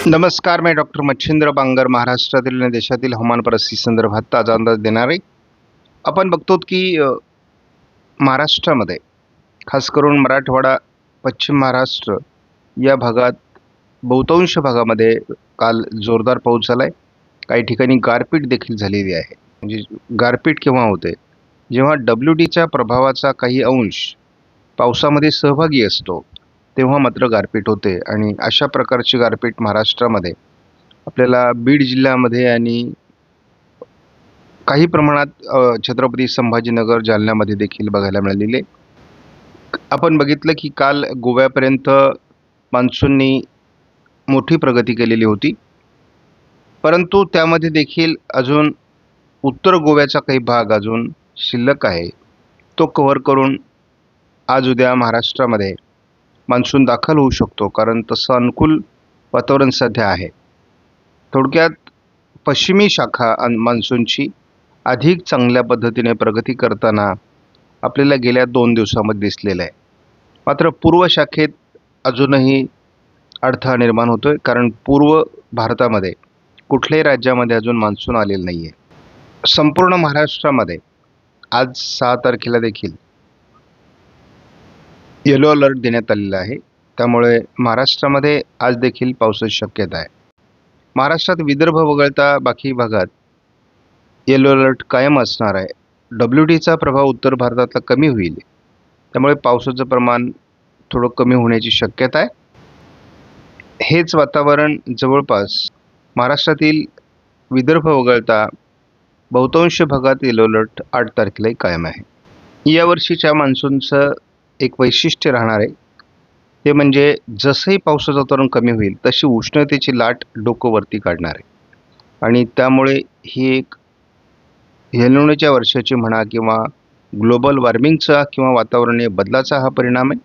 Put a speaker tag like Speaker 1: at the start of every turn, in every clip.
Speaker 1: नमस्कार, मी डॉक्टर मच्छिंद्र बांगर महाराष्ट्रातील आणि देशातील हवामान परिस्थिती संदर्भात ताजा अंदाज देणार आहे. आपण बघतो की महाराष्ट्रामध्ये खास करून मराठवाडा, पश्चिम महाराष्ट्र या भागात बहुतांश भागामध्ये काल जोरदार पाऊस झाला आहे. काही ठिकाणी गारपीट देखील झालेली आहे. म्हणजे गारपीट केव्हा होते? जेव्हा WDच्या प्रभावाचा काही अंश पावसामध्ये सहभागी असतो, तेव्हा मात्र गारपीट होते. आणि अशा प्रकारची गारपीट महाराष्ट्रामध्ये आपल्याला बीड जिल्ह्यामध्ये आणि काही प्रमाणात छत्रपती संभाजीनगर, जालन्यामध्ये देखील बघायला मिळालेली आहे. आपण बघितलं की काल गोव्यापर्यंत मान्सूननी मोठी प्रगती केलेली होती, परंतु त्यामध्ये देखील अजून उत्तर गोव्याचा काही भाग अजून शिल्लक आहे. तो कव्हर करून आज उद्या महाराष्ट्रामध्ये मान्सून दाखल होऊ शकतो, कारण तसं अनुकूल वातावरण सध्या आहे. थोडक्यात पश्चिमी शाखा मान्सूनची अधिक चांगल्या पद्धतीने प्रगती करताना आपल्याला गेल्या 2 दिवसामध्ये दिसलेलं आहे. मात्र पूर्व शाखेत अजूनही अडथळा निर्माण होतोय, कारण पूर्व भारतामध्ये कुठल्याही राज्यामध्ये अजून मान्सून आलेलं नाही आहे. संपूर्ण महाराष्ट्रामध्ये आज 6 तारखेला देखील येलो अलर्ट देण्यात आलेला आहे. त्यामुळे महाराष्ट्रामध्ये आज देखील पावसाची शक्यता आहे. महाराष्ट्रात विदर्भ वगळता बाकी भागात येलो अलर्ट कायम असणार आहे. WDचा प्रभाव उत्तर भारतातला कमी होईल, त्यामुळे पावसाचं प्रमाण थोडं कमी होण्याची शक्यता आहे. हेच वातावरण जवळपास महाराष्ट्रातील विदर्भ वगळता बहुतांश भागात येलो अलर्ट 8 तारखेलाही कायम आहे. यावर्षीच्या मान्सूनचं एक वैशिष्ट्य राहणार आहे, ते म्हणजे जसंही पावसाचं वातावरण कमी होईल तशी उष्णतेची लाट डोकं वरती काढणार आहे. आणि त्यामुळे ही एक एल वर्षाची म्हणा किंवा ग्लोबल वॉर्मिंगचा किंवा वातावरणीय बदलाचा हा परिणाम आहे.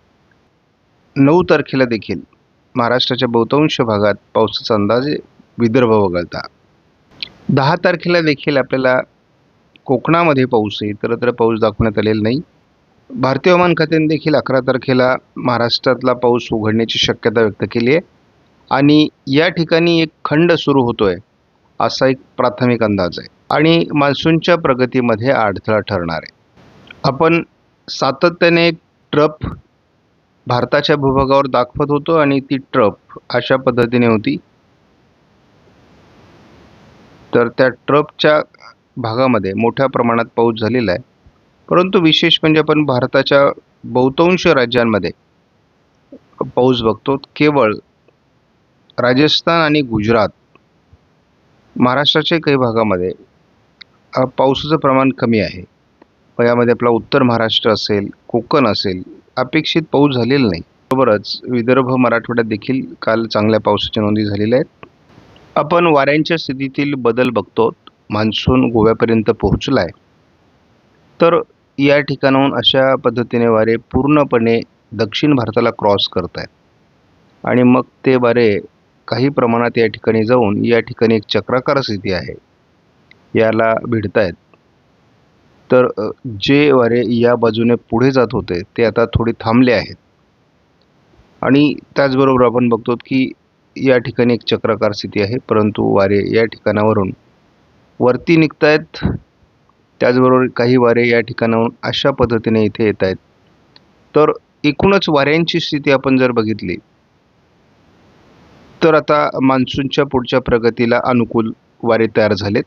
Speaker 1: 9 तारखेला देखील महाराष्ट्राच्या बहुतांश भागात पावसाचा अंदाज आहे, विदर्भ वगळता. 10 तारखेला देखील आपल्याला कोकणामध्ये पाऊस आहे, इतरत्र पाऊस दाखवण्यात आलेला नाही. भारतीय हवामान खात्याने देखील 11 तारखेला महाराष्ट्रातला पाऊस उघडण्याची शक्यता व्यक्त केली आहे. आणि या ठिकाणी एक खंड सुरू होतोय असा एक प्राथमिक अंदाज आहे, आणि मान्सूनच्या प्रगतीमध्ये अडथळा ठरणार आहे. आपण सातत्याने एक ट्रप भारताच्या भूभागावर दाखवत होतो, आणि ती ट्रप अशा पद्धतीने होती. तर त्या ट्रपच्या भागामध्ये मोठ्या प्रमाणात पाऊस झालेला आहे. परंतु विशेष म्हणजे आपण भारताच्या बहुतांश राज्यांमध्ये पाऊस बघतो. केवळ राजस्थान आणि गुजरात, महाराष्ट्राच्या काही भागामध्ये पावसाचं प्रमाण कमी आहे. यामध्ये आपला उत्तर महाराष्ट्र असेल, कोकण असेल, अपेक्षित पाऊस झालेला नाही. बरोबरच विदर्भ, मराठवाड्यात देखील काल चांगल्या पावसाच्या नोंदी झालेल्या आहेत. आपण वाऱ्यांच्या स्थितीतील बदल बघतो. मान्सून गोव्यापर्यंत पोहोचला आहे, तर या ठिकाणाहून अशा पद्धतीने वारे पूर्णपणे दक्षिण भारताला क्रॉस करत आहेत, आणि मग ते वारे काही प्रमाणात या ठिकाणी जाऊन या ठिकाणी एक चक्राकार स्थिती आहे याला भिडत आहेत. तर जे वारे या बाजूने पुढे जात होते ते आता थोडे थांबले आहेत. आणि त्याचबरोबर आपण बघतो की या ठिकाणी एक चक्राकार स्थिती आहे, परंतु वारे या ठिकाणावरून वरती निघत आहेत. त्याचबरोबर काही वारे या ठिकाणाहून अशा पद्धतीने इथे येत आहेत. तर एकूणच वाऱ्यांची स्थिती आपण जर बघितली, तर आता मान्सूनच्या पुढच्या प्रगतीला अनुकूल वारे तयार झालेत.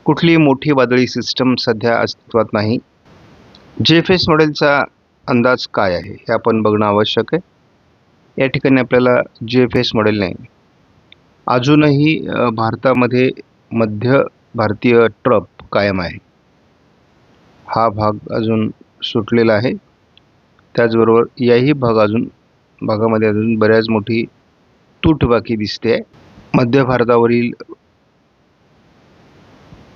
Speaker 1: कुठलीही मोठी वादळी सिस्टम सध्या अस्तित्वात नाही. JFS मॉडेलचा अंदाज काय आहे हे आपण बघणं आवश्यक आहे. या ठिकाणी आपल्याला JFS मॉडेल नाही. अजूनही भारतामध्ये मध्य भारतीय ट्रप कायम आहे. हा भाग अजून सुटलेला आहे. त्याचबरोबर याही भागामध्ये अजून बऱ्याच मोठी तूट बाकी दिसते आहे. मध्य भारतावरील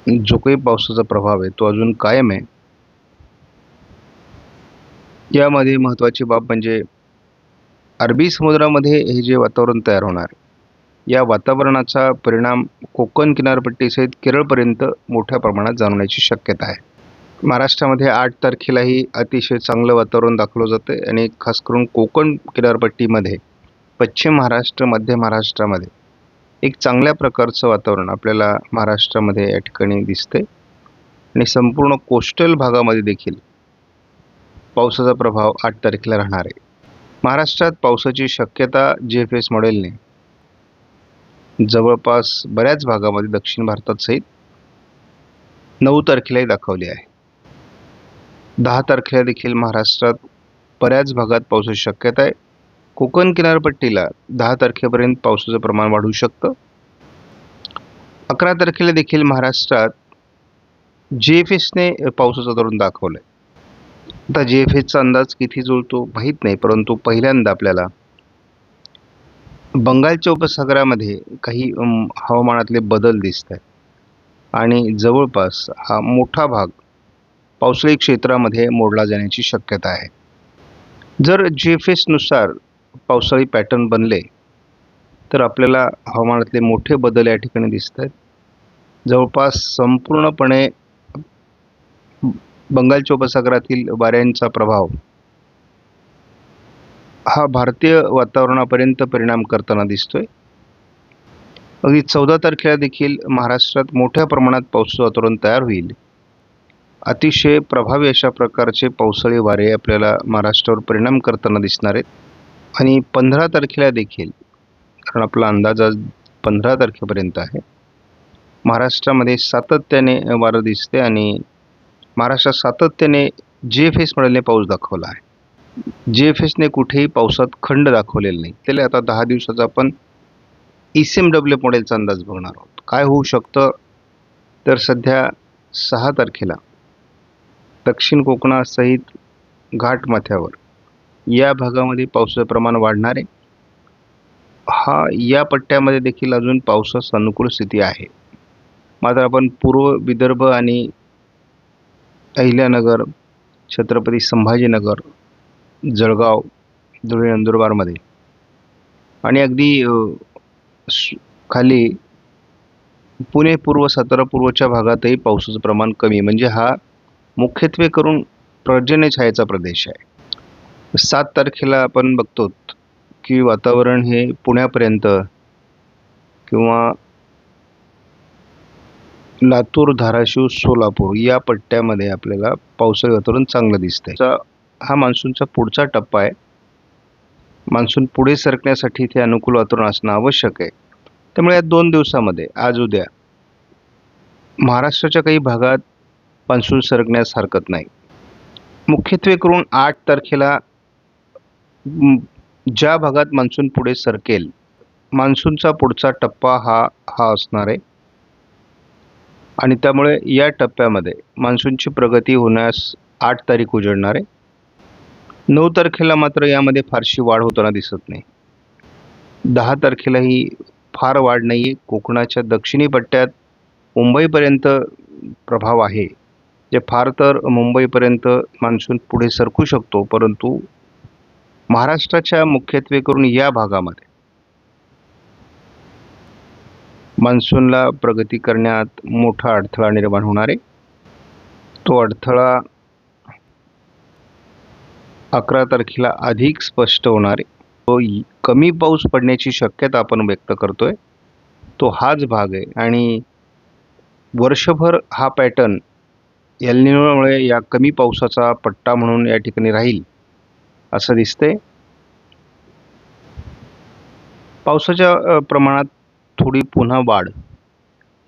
Speaker 1: जो काही पावसाचा प्रभाव आहे तो अजून कायम आहे. यामध्ये महत्त्वाची बाब म्हणजे अरबी समुद्रामध्ये हे जे वातावरण तयार होणार, या वातावरणाचा परिणाम कोकण किनारपट्टीसहित केरळपर्यंत मोठ्या प्रमाणात जाणवण्याची शक्यता आहे. महाराष्ट्रामध्ये 8 तारखेलाही अतिशय चांगलं वातावरण दाखवलं जातं, आणि खास करून कोकण किनारपट्टीमध्ये पश्चिम महाराष्ट्र, मध्य महाराष्ट्रामध्ये एक चांगल्या प्रकारचं वातावरण आपल्याला महाराष्ट्रामध्ये या ठिकाणी दिसतंय आणि संपूर्ण कोस्टल भागामध्ये देखील पावसाचा प्रभाव 8 तारखेला राहणार आहे. महाराष्ट्रात पावसाची शक्यता GFS मॉडेलने जवळपास बऱ्याच भागामध्ये दक्षिण भारतात सहित 9 तारखेलाही दाखवली आहे. 10 तारखेला देखील महाराष्ट्रात बऱ्याच भागात पावसाची शक्यता आहे. कोकण किनारपट्टीला 10 तारखेपर्यंत पावसाचं प्रमाण वाढू शकतं. 11 तारखेला देखील महाराष्ट्रात GFSने पावसाचं धोरण दाखवलं आहे. आता GFSचा अंदाज किती जुळतो माहीत नाही, परंतु पहिल्यांदा आपल्याला बंगालच्या उपसागरामध्ये काही हवामानातले बदल दिसत आहेत आणि जवळपास हा मोठा भाग पावसाळी क्षेत्रामध्ये मोडला जाण्याची शक्यता आहे. जर GFSनुसार पावसाळी पॅटर्न बनले तर आपल्याला हवामानातले मोठे बदल या ठिकाणी दिसत आहेत. जवळपास संपूर्णपणे बंगालच्या उपसागरातील वाऱ्यांचा प्रभाव हा भारतीय वातावरणापर्यंत परिणाम करताना दिसतोय. अगदी 14 तारखेला देखील महाराष्ट्रात मोठ्या प्रमाणात पावसाचं वातावरण तयार होईल. अतिशय प्रभावी अशा प्रकारचे पावसाळी वारे आपल्याला महाराष्ट्रावर परिणाम करताना दिसणार आहेत आणि 15 तारखेला देखील, कारण आपला अंदाज आज 15 तारखेपर्यंत आहे, महाराष्ट्रामध्ये सातत्याने वारं दिसते आणि महाराष्ट्रात सातत्याने GFS मॉडेलने पाऊस दाखवला आहे. GFSने कुठेही पावसात खंड दाखवलेला नाही. त्याला आता 10 दिवसाचा आपण ECMW मॉडेलचा अंदाज बघणार आहोत. काय होऊ शकतं तर सध्या 6 तारखेला दक्षिण कोकणासहित घाटमाथ्यावर या भागामध्ये पावसाचं प्रमाण वाढणार आहे. या पट्ट्यामध्ये देखील अजून पावसास अनुकूल स्थिती आहे. मात्र आपण पूर्व विदर्भ आणि अहिल्यानगर, छत्रपती संभाजीनगर, जळगाव, धुळे, नंदुरबारमध्ये आणि अगदी खाली पुणे पूर्व, सातारा पूर्वच्या भागातही पावसाचं प्रमाण कमी, म्हणजे हा मुख्यत्वे करून पर्जन्य छायेचा प्रदेश आहे. 7 तारखेला आपण बघतो की वातावरण हे पुण्यापर्यंत किंवा लातूर, धाराशिव, सोलापूर या पट्ट्यामध्ये आपल्याला पावसाळी वातावरण चांगलं दिसतंय. हा मान्सूनचा पुढचा टप्पा आहे. मान्सून पुढे सरकण्यासाठी इथे अनुकूल वातावरण असणं आवश्यक आहे. त्यामुळे या 2 दिवसामध्ये आज उद्या महाराष्ट्राच्या काही भागात मान्सून सरकण्यास हरकत नाही. मुख्यत्वे करून 8 तारखेला ज्या भागात मान्सून पुढे सरकेल, मान्सूनचा पुढचा टप्पा हा असणार आहे आणि त्यामुळे या टप्प्यामध्ये मान्सूनची प्रगती होण्यास 8 तारीख उजळणार आहे. 9 तारखेला मात्र यामध्ये फारशी वाढ होताना दिसत नाही. 10 तारखेलाही फार वाढ नाही आहे. कोकणाच्या दक्षिणी पट्ट्यात मुंबईपर्यंत प्रभाव आहे. जे फार तर मुंबईपर्यंत मान्सून पुढे सरकू शकतो, परंतु महाराष्ट्राच्या मुख्यत्वे करून या भागामध्ये मान्सूनला प्रगती करण्यात मोठा अडथळा निर्माण होणार आहे. तो अडथळा 11 तारखेला अधिक स्पष्ट होणार आहे. तो कमी पाऊस पडण्याची शक्यता आपण व्यक्त करतोय, तो हाच भाग आहे आणि वर्षभर हा पॅटर्न एल निनोमुळे या कमी पावसाचा पट्टा म्हणून या ठिकाणी राहील असं दिसतंय. पावसाच्या प्रमाणात थोडी पुन्हा वाढ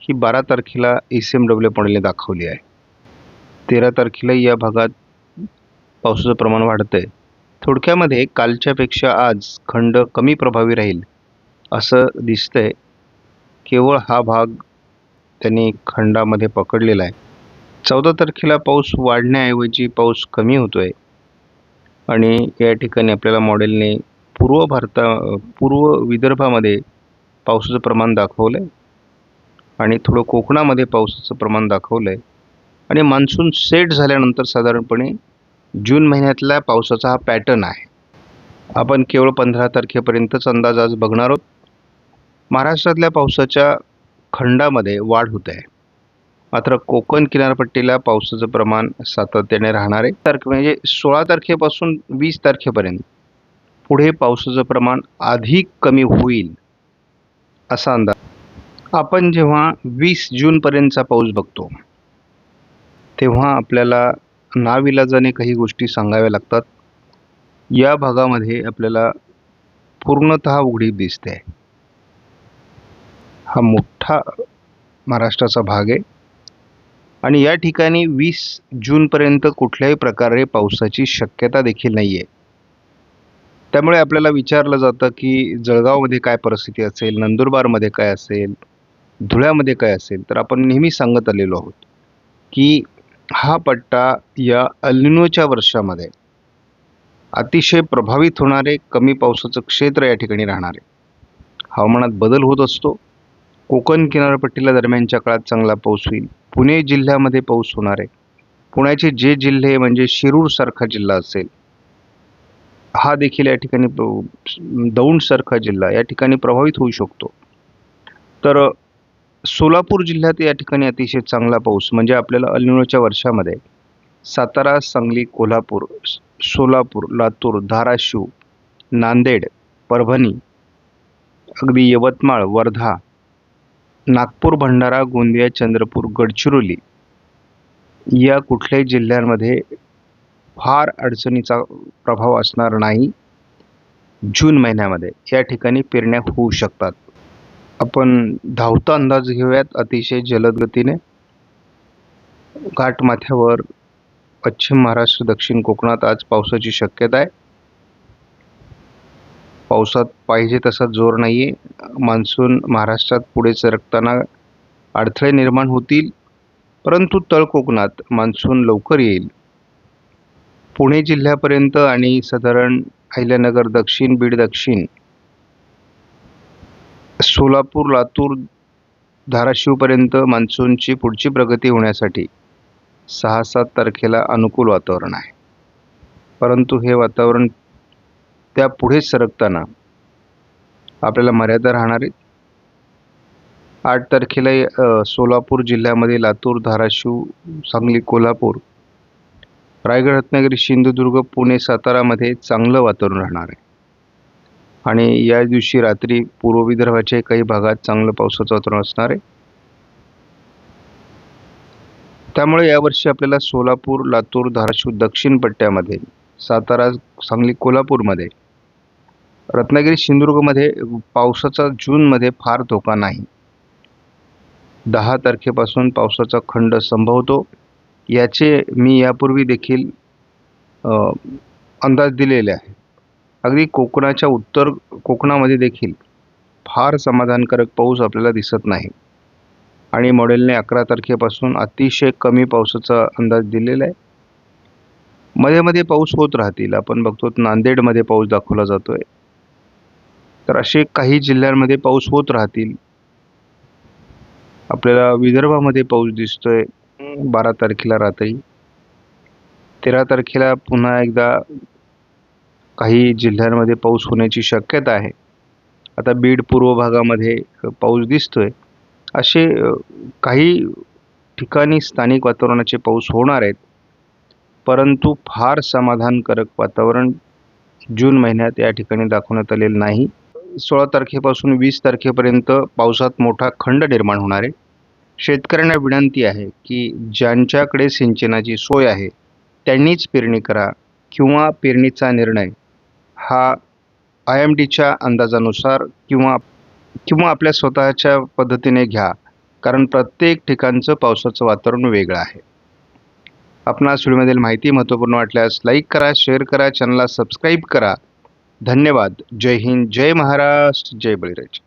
Speaker 1: ही 12 तारखेला ECMW मॉडेलने दाखवली आहे. 13 तारखेला या भागात पावसाचं प्रमाण वाढतंय. थोडक्यामध्ये कालच्यापेक्षा आज खंड कमी प्रभावी राहील असं दिसतंय. केवळ हा भाग त्यांनी खंडामध्ये पकडलेला आहे. 14 तारखेला पाऊस वाढण्याऐवजी पाऊस कमी होतोय आणि या ठिकाणी आपल्याला मॉडेलने पूर्व विदर्भामध्ये पावसाचं प्रमाण दाखवलं आहे आणि थोडं कोकणामध्ये पावसाचं प्रमाण दाखवलं आहे आणि मान्सून सेट झाल्यानंतर साधारणपणे जून महिन्यातल्या पावसाचा हा पॅटर्न आहे. आपण केवळ 15 तारखेपर्यंतच अंदाज आज बघणार आहोत. महाराष्ट्रातल्या पावसाच्या खंडामध्ये वाढ होत आहे, मात्र कोकण किनारपट्टीला पावसाचं प्रमाण सातत्याने राहणार आहे. म्हणजे 16 तारखेपासून 20 तारखेपर्यंत पुढे पावसाचं प्रमाण अधिक कमी होईल असा अंदाज. आपण जेव्हा 20 जूनपर्यंतचा पाऊस बघतो तेव्हा आपल्याला नाविलाजाने काही गोष्टी सांगाव्या लागतात. या भागामध्ये आपल्याला पूर्णतः उघडीप दिसते. हा मोठा महाराष्ट्राचा भाग आहे आणि या ठिकाणी 20 जूनपर्यंत कुठल्याही प्रकारे पावसाची शक्यता देखील नाही आहे. त्यामुळे आपल्याला विचारलं जातं की जळगावमध्ये काय परिस्थिती असेल, नंदुरबारमध्ये काय असेल, धुळ्यामध्ये काय असेल. तर आपण नेहमी सांगत आलेलो आहोत की हा पट्टा या एल निनोच्या वर्षामध्ये अतिशय प्रभावित होणारे कमी पावसाचं क्षेत्र या ठिकाणी राहणार आहे. हवामानात बदल होत असतो. कोकण किनारपट्टीला दरम्यानच्या काळात चांगला पाऊस होईल. पुणे जिल्ह्यामध्ये पाऊस होणार आहे. पुण्याचे जे जिल्हे म्हणजे शिरूरसारखा जिल्हा असेल, हा देखील या ठिकाणी दौंडसारखा जिल्हा या ठिकाणी प्रभावित होऊ शकतो. तर सोलापूर जिल्ह्यात या ठिकाणी अतिशय चांगला पाऊस म्हणजे आपल्याला एल निनोच्या वर्षामध्ये सातारा, सांगली, कोल्हापूर, सोलापूर, लातूर, धाराशिव, नांदेड, परभणी, अगदी यवतमाळ, वर्धा, नागपूर, भंडारा, गोंदिया, चंद्रपूर, गडचिरोली या कुठल्याही जिल्ह्यांमध्ये फार अडचणीचा प्रभाव असणार नाही. जून महिन्यामध्ये या ठिकाणी पेरण्या होऊ शकतात. आपण धावता अंदाज घेऊयात अतिशय जलद गतीने. घाटमाथ्यावर पश्चिम महाराष्ट्र, दक्षिण कोकणात आज पावसाची शक्यता आहे. पावसात पाहिजे तसा जोर नाही आहे. मान्सून महाराष्ट्रात पुढे सरकताना अडथळे निर्माण होतील, परंतु तळ कोकणात मान्सून लवकर येईल. पुणे जिल्ह्यापर्यंत आणि साधारण अहिल्यानगर दक्षिण, बीड दक्षिण, सोलापूर, लातूर, धाराशिवपर्यंत मान्सूनची पुढची प्रगती होण्यासाठी 6-7 तारखेला अनुकूल वातावरण आहे. परंतु हे वातावरण त्या पुढे सरकताना आपल्याला मर्यादा राहणार आहेत. 8 तारखेला सोलापूर जिल्ह्यामध्ये लातूर, धाराशिव, सांगली, कोल्हापूर, रायगड, रत्नागिरी, सिंधुदुर्ग, पुणे, सातारामध्ये चांगलं वातावरण राहणार आहे. आणि या दिवशी रात्री पूर्व विदर्भाच्या काही भागात चांगलं पावसाचं वातावरण असणार आहे. त्यामुळे यावर्षी आपल्याला सोलापूर, लातूर, धाराशिव दक्षिण पट्ट्यामध्ये, सातारा, सांगली, कोल्हापूरमध्ये, रत्नागिरी, सिंधुदुर्गमध्ये पावसाचा जूनमध्ये फार धोका नाही. 10 तारखेपासून पावसाचा खंड संभवतो. याचे मी यापूर्वी देखील अंदाज दिलेले आहे. अगदी कोकणाच्या उत्तर कोकणामध्ये देखील फार समाधानकारक पाऊस आपल्याला दिसत नाही आणि मॉडेलने 11 तारखेपासून अतिशय कमी पावसाचा अंदाज दिलेला आहे. मध्ये मध्ये पाऊस होत राहतील. आपण बघतो नांदेडमध्ये पाऊस दाखवला जातोय. तर असे काही जिल्ह्यांमध्ये पाऊस होत राहतील. आपल्याला विदर्भामध्ये पाऊस दिसतोय 12 तारखेला रात्री. 13 तारखेला पुन्हा एकदा काही जिल्ह्यांमध्ये पाऊस होण्याची शक्यता आहे. आता बीड पूर्व भागामध्ये पाऊस दिसतोय. असे काही ठिकाणी स्थानिक वातावरणाचे पाऊस होणार आहेत, परंतु फार समाधानकारक वातावरण जून महिन्यात या ठिकाणी दाखवण्यात आलेलं नाही. 16 तारखेपासून 20 तारखेपर्यंत पावसात मोठा खंड निर्माण होणार आहे. शेतकऱ्यांना विनंती आहे की ज्यांच्याकडे सिंचनाची सोय आहे त्यांनीच पेरणी करा किंवा पेरणीचा निर्णय हा IMDच्या अंदाजानुसार किंवा आपल्या स्वतःच्या पद्धतीने घ्या, कारण प्रत्येक ठिकाणचं पावसाचं वातावरण वेगळं आहे. आपणास व्हिडिओमधील माहिती महत्त्वपूर्ण वाटल्यास लाईक करा, शेअर करा, चॅनलला सबस्क्राईब करा. धन्यवाद. जय हिंद, जय महाराष्ट्र, जय बळीराजा.